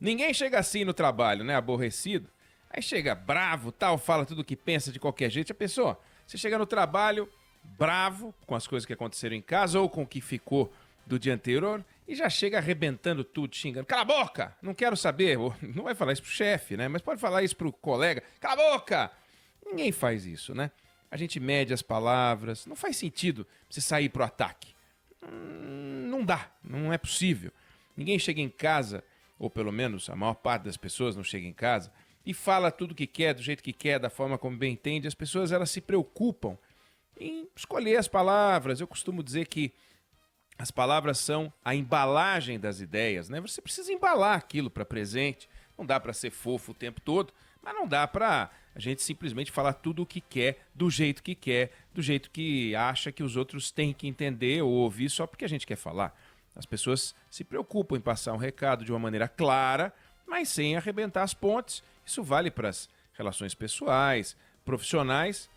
Ninguém chega assim no trabalho, né? Aborrecido. Aí chega bravo, tal, fala tudo o que pensa de qualquer jeito. Já pensou? Você chega no trabalho bravo com as coisas que aconteceram em casa ou com o que ficou do dia anterior e já chega arrebentando tudo, xingando. Cala a boca! Não quero saber. Não vai falar isso pro chefe, né? Mas pode falar isso pro colega. Cala a boca! Ninguém faz isso, né? A gente mede as palavras. Não faz sentido você sair pro ataque. Não dá, não é possível. Ninguém chega em casa, ou pelo menos a maior parte das pessoas não chega em casa, e fala tudo o que quer, do jeito que quer, da forma como bem entende. As pessoas, elas se preocupam em escolher as palavras. Eu costumo dizer que as palavras são a embalagem das ideias, né? Você precisa embalar aquilo para presente. Não dá para ser fofo o tempo todo, mas não dá para a gente simplesmente falar tudo o que quer, do jeito que acha que os outros têm que entender ou ouvir só porque a gente quer falar. As pessoas se preocupam em passar um recado de uma maneira clara, mas sem arrebentar as pontes. Isso vale para as relações pessoais, profissionais.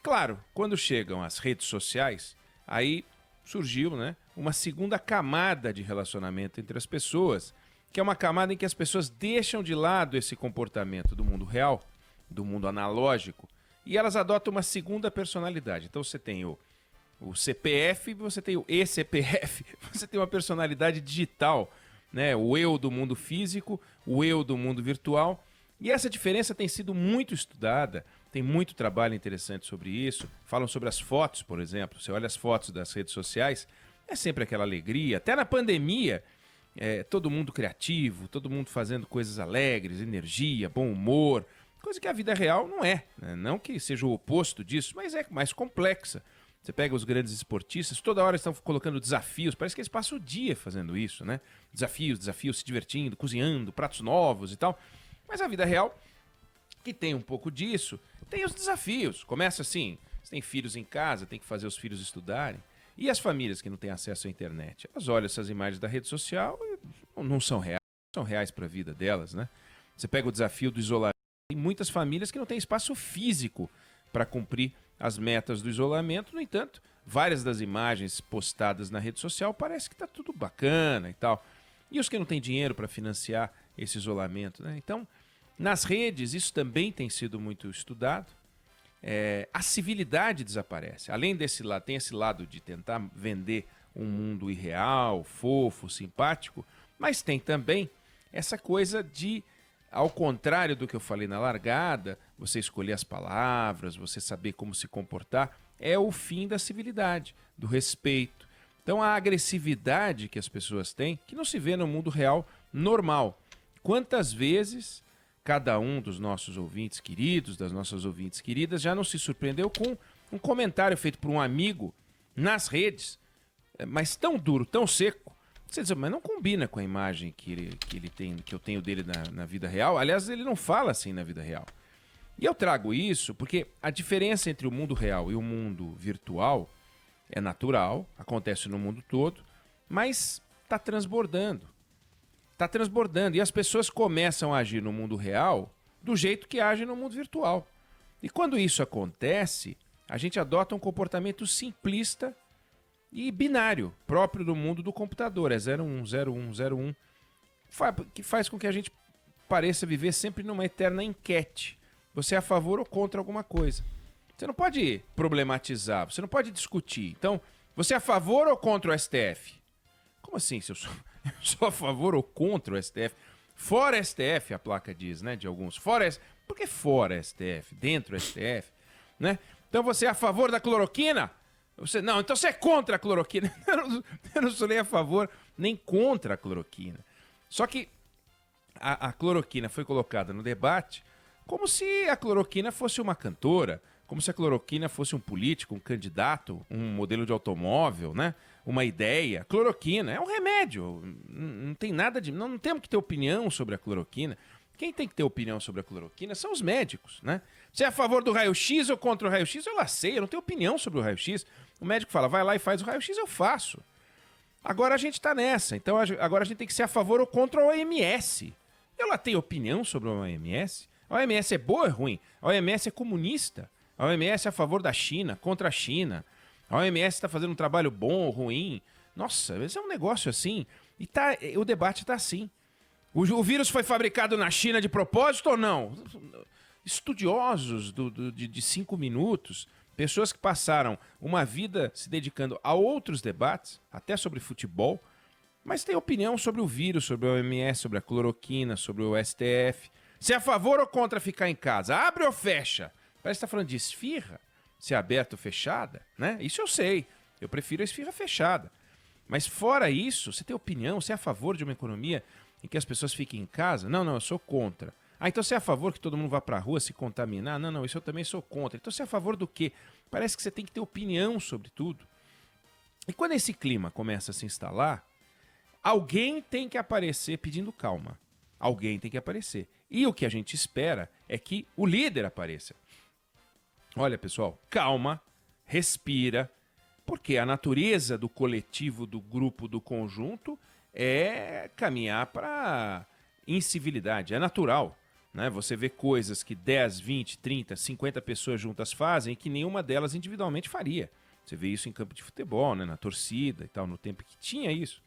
Claro, quando chegam as redes sociais, aí surgiu, né, uma segunda camada de relacionamento entre as pessoas, que é uma camada em que as pessoas deixam de lado esse comportamento do mundo real, do mundo analógico, e elas adotam uma segunda personalidade. Então você tem o CPF, você tem o eCPF, você tem uma personalidade digital, né? O eu do mundo físico, o eu do mundo virtual. E essa diferença tem sido muito estudada, tem muito trabalho interessante sobre isso. Falam sobre as fotos, por exemplo. Você olha as fotos das redes sociais, é sempre aquela alegria. Até na pandemia, todo mundo criativo, todo mundo fazendo coisas alegres, energia, bom humor. Coisa que a vida real não é, né? Não que seja o oposto disso, mas é mais complexa. Você pega os grandes esportistas, toda hora estão colocando desafios, parece que eles passam o dia fazendo isso, né? Desafios, se divertindo, cozinhando, pratos novos e tal. Mas a vida real, que tem um pouco disso, tem os desafios. Começa assim, você tem filhos em casa, tem que fazer os filhos estudarem. E as famílias que não têm acesso à internet? Elas olham essas imagens da rede social e não são reais para a vida delas, né? Você pega o desafio do isolamento. Tem muitas famílias que não têm espaço físico para cumprir as metas do isolamento. No entanto, várias das imagens postadas na rede social parece que está tudo bacana e tal. E os que não têm dinheiro para financiar esse isolamento, né? Então, nas redes, isso também tem sido muito estudado. A civilidade desaparece. Além desse lado, tem esse lado de tentar vender um mundo irreal, fofo, simpático, mas tem também essa coisa de, ao contrário do que eu falei na largada, você escolher as palavras, você saber como se comportar, é o fim da civilidade, do respeito. Então a agressividade que as pessoas têm, que não se vê no mundo real normal. Quantas vezes cada um dos nossos ouvintes queridos, das nossas ouvintes queridas, já não se surpreendeu com um comentário feito por um amigo nas redes, mas tão duro, tão seco. Você diz, mas não combina com a imagem que ele tem, que eu tenho dele na vida real. Aliás, ele não fala assim na vida real. E eu trago isso porque a diferença entre o mundo real e o mundo virtual é natural, acontece no mundo todo, mas está transbordando. Está transbordando e as pessoas começam a agir no mundo real do jeito que agem no mundo virtual. E quando isso acontece, a gente adota um comportamento simplista e binário, próprio do mundo do computador. É 01, 01, 01, que faz com que a gente pareça viver sempre numa eterna enquete. Você é a favor ou contra alguma coisa. Você não pode problematizar, você não pode discutir. Então, você é a favor ou contra o STF? Como assim, se eu sou a favor ou contra o STF? Fora STF, a placa diz, né, de alguns. Por que fora STF? Dentro STF, né? Então você é a favor da cloroquina? Não, então você é contra a cloroquina. Eu não sou nem a favor, nem contra a cloroquina. Só que a cloroquina foi colocada no debate como se a cloroquina fosse uma cantora, como se a cloroquina fosse um político, um candidato, um modelo de automóvel, né? Uma ideia. Cloroquina é um remédio. Não tem nada de... Não temos que ter opinião sobre a cloroquina. Quem tem que ter opinião sobre a cloroquina são os médicos, né? Você é a favor do raio-x ou contra o raio-x? Eu lá sei, eu não tenho opinião sobre o raio-x. O médico fala, vai lá e faz o raio-x, eu faço. Agora a gente está nessa. Então agora a gente tem que ser a favor ou contra a OMS. Eu lá tenho opinião sobre a OMS. A OMS é boa ou é ruim? A OMS é comunista. A OMS é a favor da China, contra a China. A OMS está fazendo um trabalho bom ou ruim. Nossa, esse é um negócio assim. E o debate está assim. O vírus foi fabricado na China de propósito ou não? Estudiosos de 5 minutos, pessoas que passaram uma vida se dedicando a outros debates, até sobre futebol, mas tem opinião sobre o vírus, sobre o OMS, sobre a cloroquina, sobre o STF. Se é a favor ou contra ficar em casa? Abre ou fecha? Parece que está falando de esfirra, se é aberta ou fechada, né? Isso eu sei. Eu prefiro a esfirra fechada. Mas fora isso, você tem opinião? Você é a favor de uma economia em que as pessoas fiquem em casa? Não, eu sou contra. Ah, então você é a favor que todo mundo vá para a rua se contaminar? Não, isso eu também sou contra. Então você é a favor do quê? Parece que você tem que ter opinião sobre tudo. E quando esse clima começa a se instalar, alguém tem que aparecer pedindo calma. Alguém tem que aparecer. E o que a gente espera é que o líder apareça. Olha, pessoal, calma, respira, porque a natureza do coletivo, do grupo, do conjunto é caminhar para incivilidade. É natural, né? Você vê coisas que 10, 20, 30, 50 pessoas juntas fazem que nenhuma delas individualmente faria. Você vê isso em campo de futebol, né? Na torcida e tal, no tempo que tinha isso.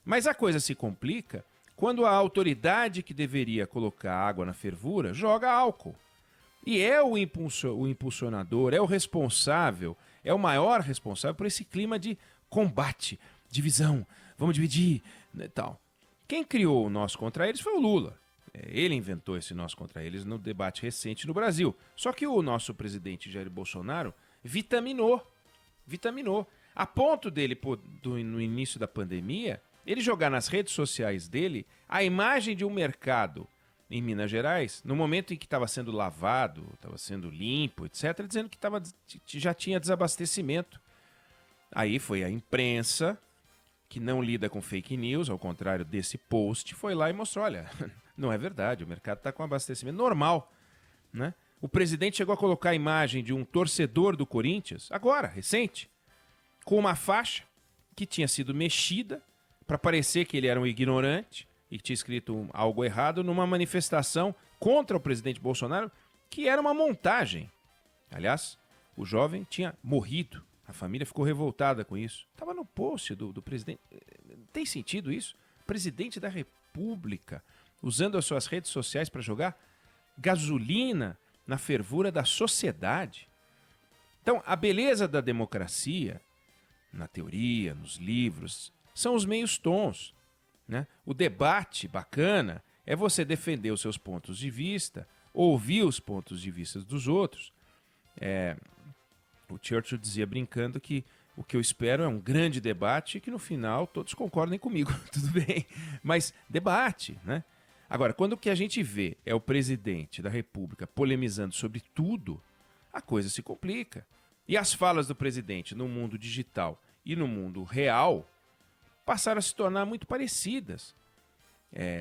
Mas a coisa se complica quando a autoridade que deveria colocar água na fervura joga álcool. E é o impulsionador, é o responsável, é o maior responsável por esse clima de combate, divisão, vamos dividir e tal. Quem criou o nós contra eles foi o Lula. Ele inventou esse nós contra eles no debate recente no Brasil. Só que o nosso presidente Jair Bolsonaro vitaminou. A ponto dele, no início da pandemia, ele jogar nas redes sociais dele a imagem de um mercado em Minas Gerais, no momento em que estava sendo lavado, estava sendo limpo, etc., dizendo que já tinha desabastecimento. Aí foi a imprensa, que não lida com fake news, ao contrário desse post, foi lá e mostrou, olha, não é verdade, o mercado está com abastecimento normal, né? O presidente chegou a colocar a imagem de um torcedor do Corinthians, agora, recente, com uma faixa que tinha sido mexida para parecer que ele era um ignorante e que tinha escrito algo errado numa manifestação contra o presidente Bolsonaro, que era uma montagem. Aliás, o jovem tinha morrido. A família ficou revoltada com isso. Estava no post do presidente. Tem sentido isso? Presidente da República usando as suas redes sociais para jogar gasolina na fervura da sociedade. Então, a beleza da democracia, na teoria, nos livros, são os meios tons, né? O debate bacana é você defender os seus pontos de vista, ouvir os pontos de vista dos outros. O Churchill dizia brincando que o que eu espero é um grande debate e que no final todos concordem comigo, tudo bem, mas debate, né? Agora, quando o que a gente vê é o presidente da República polemizando sobre tudo, a coisa se complica. E as falas do presidente no mundo digital e no mundo real passaram a se tornar muito parecidas.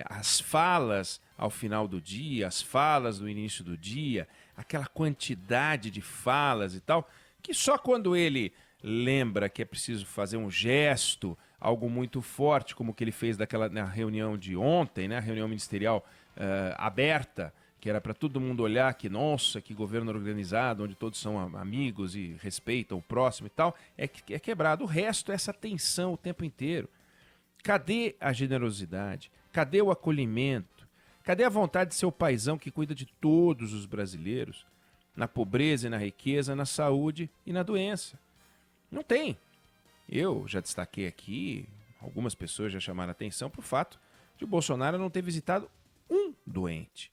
As falas ao final do dia, as falas no início do dia, aquela quantidade de falas e tal, que só quando ele lembra que é preciso fazer um gesto, algo muito forte, como o que ele fez na reunião de ontem, né, a reunião ministerial aberta, que era para todo mundo olhar que, nossa, que governo organizado, onde todos são amigos e respeitam o próximo e tal, é quebrado. O resto é essa tensão o tempo inteiro. Cadê a generosidade? Cadê o acolhimento? Cadê a vontade de ser o paizão que cuida de todos os brasileiros? Na pobreza e na riqueza, na saúde e na doença. Não tem. Eu já destaquei aqui, algumas pessoas já chamaram a atenção para o fato de o Bolsonaro não ter visitado um doente.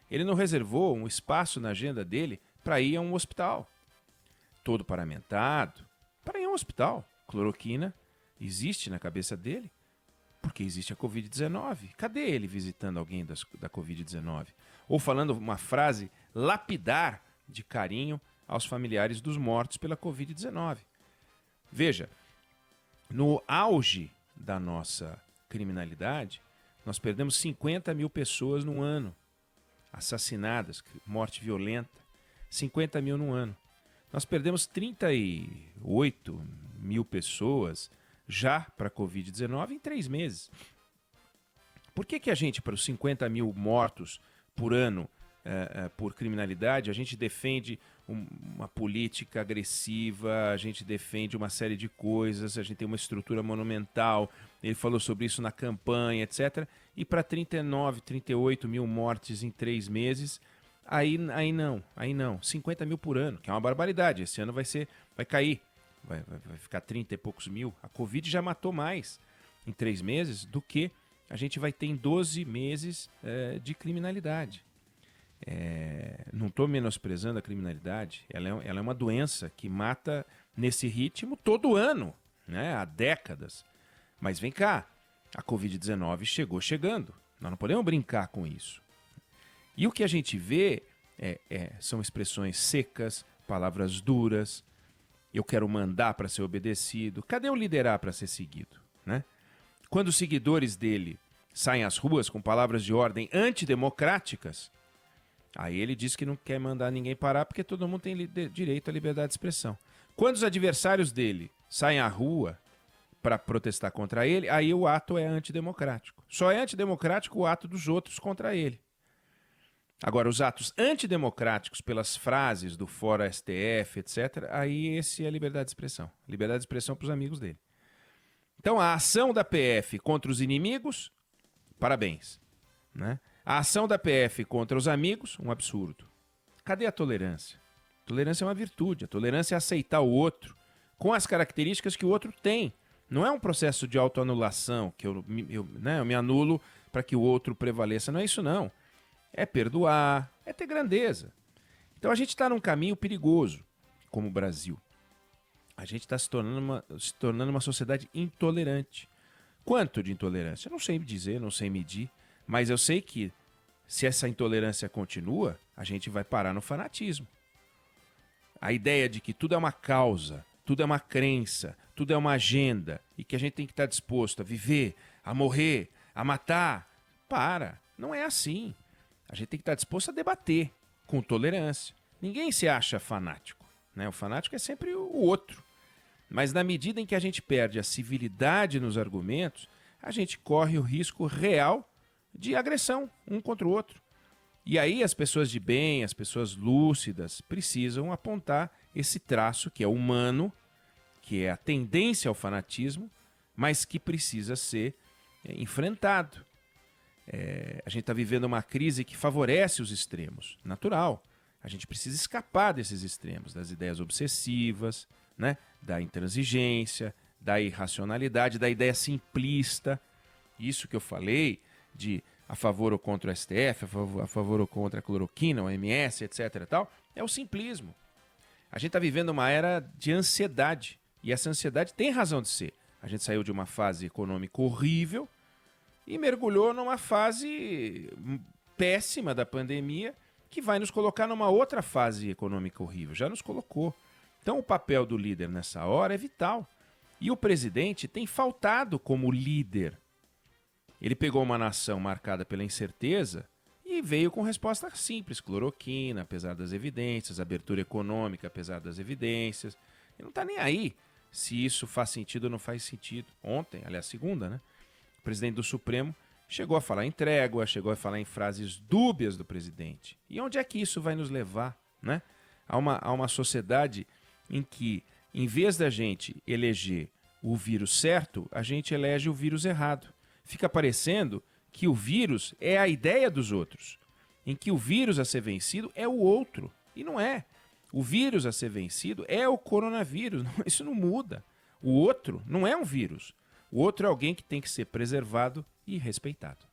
Ele não reservou um espaço na agenda dele para ir a um hospital. Todo paramentado, para ir a um hospital. Cloroquina existe na cabeça dele, porque existe a Covid-19. Cadê ele visitando alguém da Covid-19? Ou falando uma frase lapidar de carinho aos familiares dos mortos pela Covid-19. Veja, no auge da nossa criminalidade, nós perdemos 50 mil pessoas no ano assassinadas, morte violenta, 50 mil no ano. Nós perdemos 38 mil pessoas já para a Covid-19 em 3 meses. Por que a gente, para os 50 mil mortos por ano por criminalidade, a gente defende uma política agressiva, a gente defende uma série de coisas, a gente tem uma estrutura monumental, ele falou sobre isso na campanha, etc. E para 39, 38 mil mortes em 3 meses, aí não, 50 mil por ano, que é uma barbaridade, esse ano vai cair, vai ficar 30 e poucos mil. A Covid já matou mais em 3 meses do que a gente vai ter em 12 meses de criminalidade. Não estou menosprezando a criminalidade, ela é uma doença que mata nesse ritmo todo ano, né? Há décadas. Mas vem cá, a Covid-19 chegando, nós não podemos brincar com isso. E o que a gente vê são expressões secas, palavras duras, eu quero mandar para ser obedecido. Cadê o liderar para ser seguido, né? Quando os seguidores dele saem às ruas com palavras de ordem antidemocráticas, aí ele diz que não quer mandar ninguém parar porque todo mundo tem direito à liberdade de expressão. Quando os adversários dele saem à rua para protestar contra ele, aí o ato é antidemocrático. Só é antidemocrático o ato dos outros contra ele. Agora, os atos antidemocráticos pelas frases do Fora STF, etc., aí esse é a liberdade de expressão. Liberdade de expressão para os amigos dele. Então, a ação da PF contra os inimigos, parabéns, né? A ação da PF contra os amigos, um absurdo. Cadê a tolerância? Tolerância é uma virtude. A tolerância é aceitar o outro com as características que o outro tem. Não é um processo de autoanulação, que eu me anulo para que o outro prevaleça. Não é isso, não. É perdoar, é ter grandeza. Então a gente está num caminho perigoso, como o Brasil. A gente está se tornando uma sociedade intolerante. Quanto de intolerância? Eu não sei dizer, não sei medir. Mas eu sei que, se essa intolerância continua, a gente vai parar no fanatismo. A ideia de que tudo é uma causa, tudo é uma crença, tudo é uma agenda, e que a gente tem que estar disposto a viver, a morrer, a matar, não é assim. A gente tem que estar disposto a debater, com tolerância. Ninguém se acha fanático, né? O fanático é sempre o outro. Mas na medida em que a gente perde a civilidade nos argumentos, a gente corre o risco real de agressão um contra o outro. E aí as pessoas de bem, as pessoas lúcidas, precisam apontar esse traço que é humano, que é a tendência ao fanatismo, mas que precisa ser enfrentado. A gente está vivendo uma crise que favorece os extremos, natural. A gente precisa escapar desses extremos, das ideias obsessivas, né? Da intransigência, da irracionalidade, da ideia simplista. Isso que eu falei de a favor ou contra o STF, a favor ou contra a cloroquina, o OMS, etc. e tal, é o simplismo. A gente está vivendo uma era de ansiedade, e essa ansiedade tem razão de ser. A gente saiu de uma fase econômica horrível e mergulhou numa fase péssima da pandemia, que vai nos colocar numa outra fase econômica horrível. Já nos colocou. Então o papel do líder nessa hora é vital. E o presidente tem faltado como líder. Ele pegou uma nação marcada pela incerteza e veio com resposta simples. Cloroquina, apesar das evidências, abertura econômica, apesar das evidências. Ele não está nem aí se isso faz sentido ou não faz sentido. Ontem, aliás, segunda, né? O presidente do Supremo chegou a falar em trégua, chegou a falar em frases dúbias do presidente. E onde é que isso vai nos levar, né? A uma sociedade em que, em vez da gente eleger o vírus certo, a gente elege o vírus errado. Fica parecendo que o vírus é a ideia dos outros, em que o vírus a ser vencido é o outro. E não é. O vírus a ser vencido é o coronavírus. Isso não muda. O outro não é um vírus. O outro é alguém que tem que ser preservado e respeitado.